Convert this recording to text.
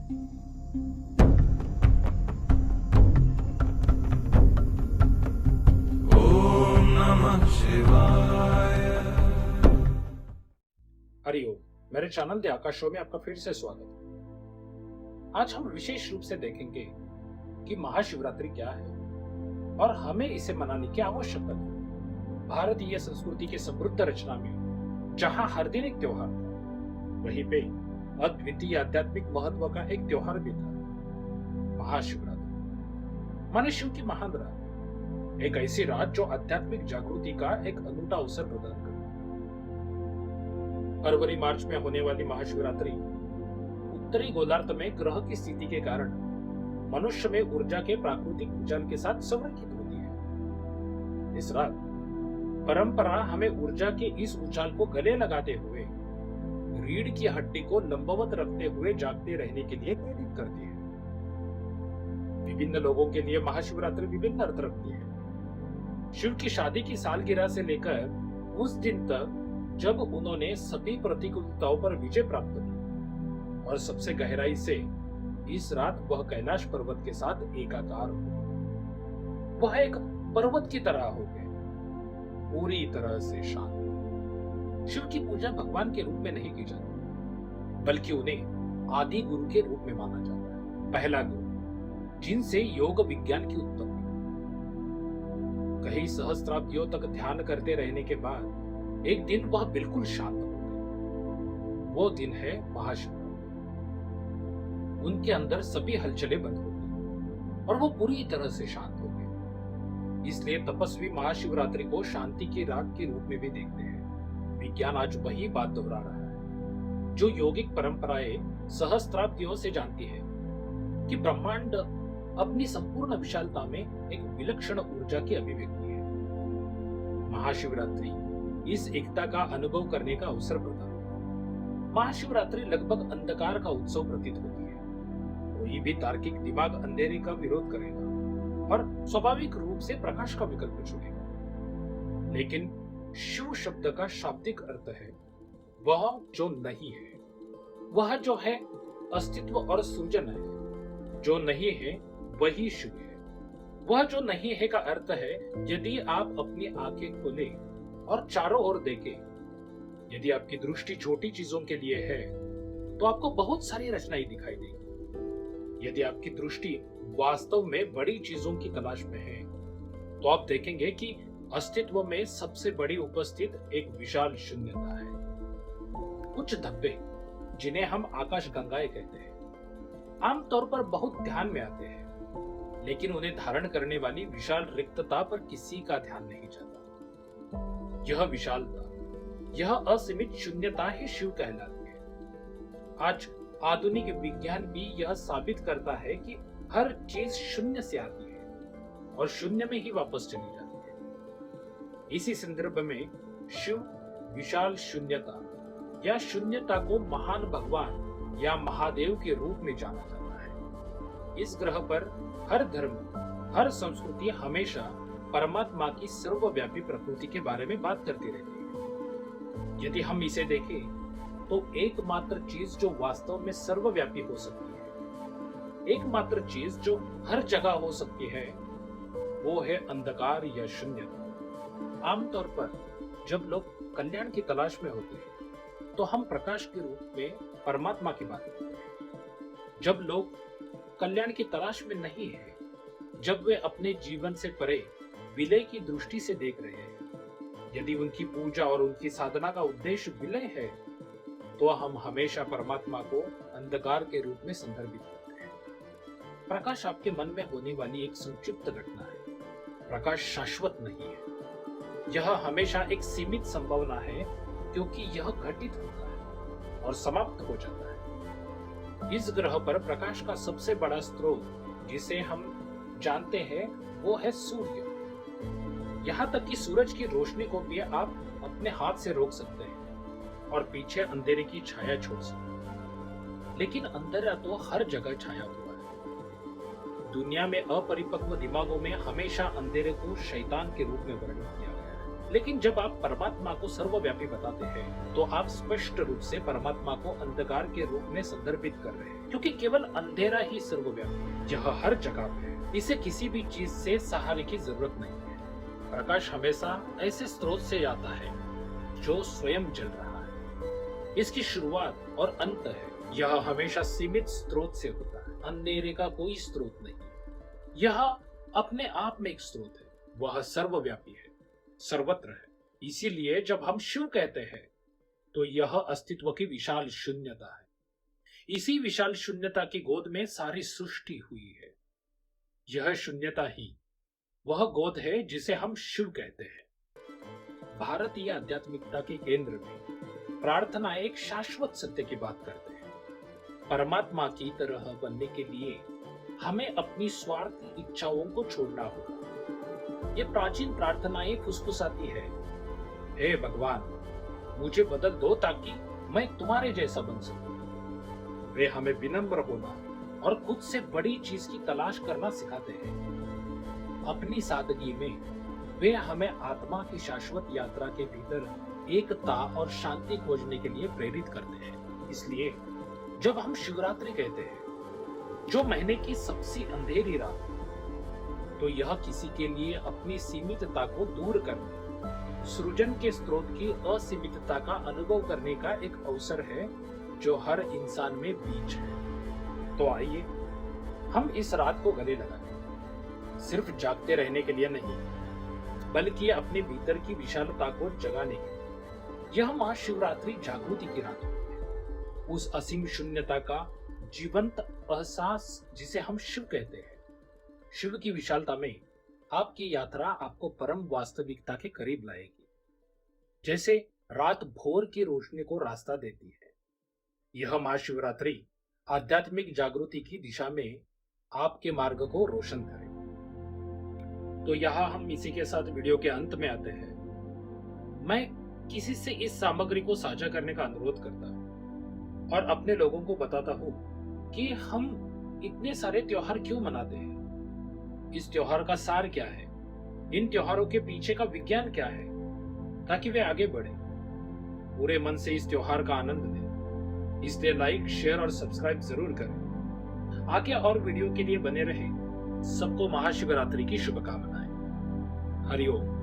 ओम नमः शिवाय। हरिओम। मेरे चैनल द आकाश शो में आपका फिर से स्वागत है। आज हम विशेष रूप से देखेंगे कि महाशिवरात्रि क्या है और हमें इसे मनाने की आवश्यकता है। भारतीय संस्कृति की समृद्ध रचना में जहां हर दिन एक त्योहार था, वहीं पे अद्वितीय आध्यात्मिक महत्व का एक त्योहार भी था, महाशिवरात्रि। माने शिव की महान रात, एक ऐसी रात जो आध्यात्मिक जागृति का एक अनूठा अवसर प्रदान करती है। फरवरी मार्च में होने वाली महाशिवरात्रि उत्तरी गोलार्ध में ग्रह की स्थिति के कारण मनुष्य में ऊर्जा के प्राकृतिक उछाल के साथ संरेखित होती है। इस रात परंपरा हमें ऊर्जा के इस उछाल को गले लगाते हुए रीढ़ की हड्डी को लंबवत रखते हुए जागते रहने के लिए प्रेरित करती है। विभिन्न लोगों के लिए महाशिवरात्रि विभिन्न अर्थ रखती है। शिव की शादी की सालगिरह से लेकर उस दिन तक जब उन्होंने सभी प्रतिकूलताओं पर विजय प्राप्त की, और सबसे गहराई से इस रात वह कैलाश पर्वत के साथ एकाकार हो, वह एक पर्वत की तरह हो गए, पूरी तरह से शांत। शिव की पूजा भगवान के रूप में नहीं की जाती, बल्कि उन्हें आदि गुरु के रूप में माना जाता है, पहला गुरु, जिनसे योग विज्ञान की उत्पत्ति। कई सहस्त्राब्दियों तक ध्यान करते रहने के बाद एक दिन वह बिल्कुल शांत हो गए। वो दिन है महाशिवरात्रि। उनके अंदर सभी हलचलें बंद हो गई और वो पूरी तरह से शांत हो गए। इसलिए तपस्वी महाशिवरात्रि को शांति की रात के रूप में भी देखते हैं। विज्ञान आज वही बात दोहरा रहा है जो यौगिक परंपराएं सहस्त्राब्दियों से जानती है कि ब्रह्मांड अपनी संपूर्ण विशालता में एक विलक्षण ऊर्जा की अभिव्यक्ति है। महाशिवरात्रि इस एकता का अनुभव करने का अवसर प्रदान करता है। महाशिवरात्रि लगभग अंधकार का उत्सव प्रतीत होती है। कोई भी तार्किक दिमाग अंधेरे का विरोध करेगा और स्वाभाविक रूप से प्रकाश का विकल्प चुनेगा। लेकिन शिव शब्द का शाब्दिक अर्थ है वह जो नहीं है, वह जो है अस्तित्व और सृजन है। जो नहीं है वही शिव है। वह जो नहीं है का अर्थ है यदि आप अपनी आंखें खोले और चारों ओर देखें, यदि आपकी दृष्टि छोटी चीजों के लिए है तो आपको बहुत सारी रचनाएं दिखाई देंगी। यदि आपकी दृष्टि वास्तव में बड़ी चीजों की तलाश में है तो आप देखेंगे कि अस्तित्व में सबसे बड़ी उपस्थित एक विशाल शून्यता है। कुछ धब्बे, जिन्हें हम आकाश गंगाएं कहते हैं, आमतौर पर बहुत ध्यान में आते हैं, लेकिन उन्हें धारण करने वाली विशाल रिक्तता पर किसी का ध्यान नहीं जाता। यह विशालता, यह असीमित शून्यता ही शिव कहलाती है। आज आधुनिक विज्ञान भी यह साबित करता है कि हर चीज शून्य से आती है और शून्य में ही वापस चली जाती है। इसी संदर्भ में शिव विशाल शून्यता या शून्यता को महान भगवान या महादेव के रूप में जाना जाता है। इस ग्रह पर हर धर्म, हर संस्कृति हमेशा परमात्मा की सर्वव्यापी प्रकृति के बारे में बात करती रहती है। यदि हम इसे देखें तो एकमात्र चीज जो वास्तव में सर्वव्यापी हो सकती है, एकमात्र चीज जो हर जगह हो सकती है, वो है अंधकार या शून्यता। आमतौर पर जब लोग कल्याण की तलाश में होते हैं तो हम प्रकाश के रूप में परमात्मा की बात करते हैं। जब लोग कल्याण की तलाश में नहीं है, जब वे अपने जीवन से परे विलय की दृष्टि से देख रहे हैं, यदि उनकी पूजा और उनकी साधना का उद्देश्य विलय है, तो हम हमेशा परमात्मा को अंधकार के रूप में संदर्भित करते हैं। प्रकाश आपके मन में होने वाली एक संक्षिप्त घटना है। प्रकाश शाश्वत नहीं है। यह हमेशा एक सीमित संभावना है, क्योंकि यह घटित होता है और समाप्त हो जाता है। इस ग्रह पर प्रकाश का सबसे बड़ा स्रोत जिसे हम जानते हैं वो है सूर्य। यहाँ तक कि सूरज की रोशनी को भी आप अपने हाथ से रोक सकते हैं और पीछे अंधेरे की छाया छोड़ सकते हैं। लेकिन अंधेरा तो हर जगह छाया हुआ है। दुनिया में अपरिपक्व दिमागों में हमेशा अंधेरे को शैतान के रूप में वर्णित किया गया है। लेकिन जब आप परमात्मा को सर्वव्यापी बताते हैं तो आप स्पष्ट रूप से परमात्मा को अंधकार के रूप में संदर्भित कर रहे हैं, क्योंकि केवल अंधेरा ही सर्वव्यापी है। यह हर जगह पे है। इसे किसी भी चीज से सहारे की जरूरत नहीं है। प्रकाश हमेशा ऐसे स्रोत से आता है जो स्वयं जल रहा है। इसकी शुरुआत और अंत है। यह हमेशा सीमित स्रोत से होता है। अंधेरे का कोई स्रोत नहीं। यह अपने आप में एक स्रोत है। वह सर्वव्यापी है, सर्वत्र है। इसीलिए जब हम शिव कहते हैं तो यह अस्तित्व की विशाल शून्यता है। इसी विशाल शून्यता की गोद में सारी सृष्टि हुई है। यह शून्यता ही वह गोद है जिसे हम शिव कहते हैं। भारतीय आध्यात्मिकता के केंद्र में प्रार्थना एक शाश्वत सत्य की बात करते हैं। परमात्मा की तरह बनने के लिए हमें अपनी स्वार्थी इच्छाओं को छोड़ना होगा। ये प्राचीन प्रार्थनाएं फुसफुसाती है, हे भगवान मुझे बदल दो ताकि मैं तुम्हारे जैसा बन सकूं। वे हमें विनम्र होना और खुद से बड़ी चीज की तलाश करना सिखाते हैं। अपनी सादगी में वे हमें आत्मा की शाश्वत यात्रा के भीतर एकता और शांति खोजने के लिए प्रेरित करते हैं। इसलिए जब हम शिवरात्रि कहते हैं, जो महीने की सबसे अंधेरी रात, तो यह किसी के लिए अपनी सीमितता को दूर करने, सृजन के स्रोत की असीमितता का अनुभव करने का एक अवसर है जो हर इंसान में बीच है। तो आइए हम इस रात को गले लगाएं, सिर्फ जागते रहने के लिए नहीं, बल्कि अपने भीतर की विशालता को जगाने के लिए। यह महाशिवरात्रि जागृति की रात होती है, उस असीम शून्यता का जीवंत एहसास जिसे हम शिव कहते हैं। शिव की विशालता में आपकी यात्रा आपको परम वास्तविकता के करीब लाएगी, जैसे रात भोर की रोशनी को रास्ता देती है। यह महाशिवरात्रि आध्यात्मिक जागृति की दिशा में आपके मार्ग को रोशन करे। तो यहाँ हम इसी के साथ वीडियो के अंत में आते हैं। मैं किसी से इस सामग्री को साझा करने का अनुरोध करता हूँ और अपने लोगों को बताता हूँ कि हम इतने सारे त्योहार क्यों मनाते हैं, इस त्योहार का सार क्या है, इन त्योहारों के पीछे का विज्ञान क्या है, ताकि वे आगे बढ़े, पूरे मन से इस त्योहार का आनंद लें। इसलिए लाइक, शेयर और सब्सक्राइब जरूर करें। आगे और वीडियो के लिए बने रहें। सबको महाशिवरात्रि की शुभकामनाएं। हरिओम।